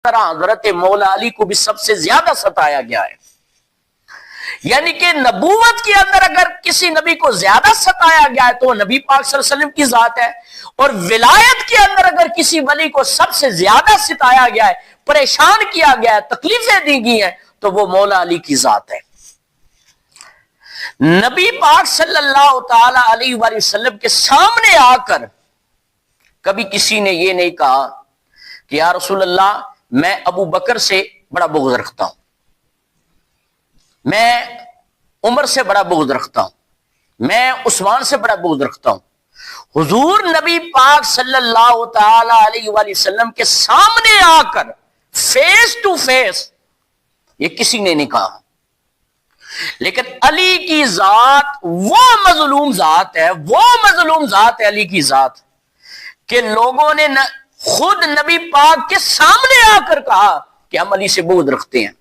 طرح حضرت مولا علی کو بھی سب سے زیادہ ستایا گیا ہے. یعنی کہ نبوت کے اندر اگر کسی نبی کو زیادہ ستایا گیا ہے تو وہ نبی پاک صلی اللہ علیہ وسلم کی ذات ہے, اور ولایت کے اندر اگر کسی ولی کو سب سے زیادہ ستایا گیا ہے, پریشان کیا گیا ہے, تکلیفیں دی گئی ہیں, تو وہ مولا علی کی ذات ہے. نبی پاک صلی اللہ تعالی علیہ وآلہ وسلم کے سامنے آ کر کبھی کسی نے یہ نہیں کہا کہ یا رسول اللہ میں ابو بکر سے بڑا بغض رکھتا ہوں, میں عمر سے بڑا بغض رکھتا ہوں, میں عثمان سے بڑا بغض رکھتا ہوں. حضور نبی پاک صلی اللہ تعالی علیہ وآلہ وسلم کے سامنے آ کر فیس ٹو فیس یہ کسی نے نہیں کہا. لیکن علی کی ذات وہ مظلوم ذات ہے, وہ مظلوم ذات ہے علی کی ذات, کہ لوگوں نے خود نبی پاک کے سامنے آ کر کہا کہ ہم علی سے بغض رکھتے ہیں.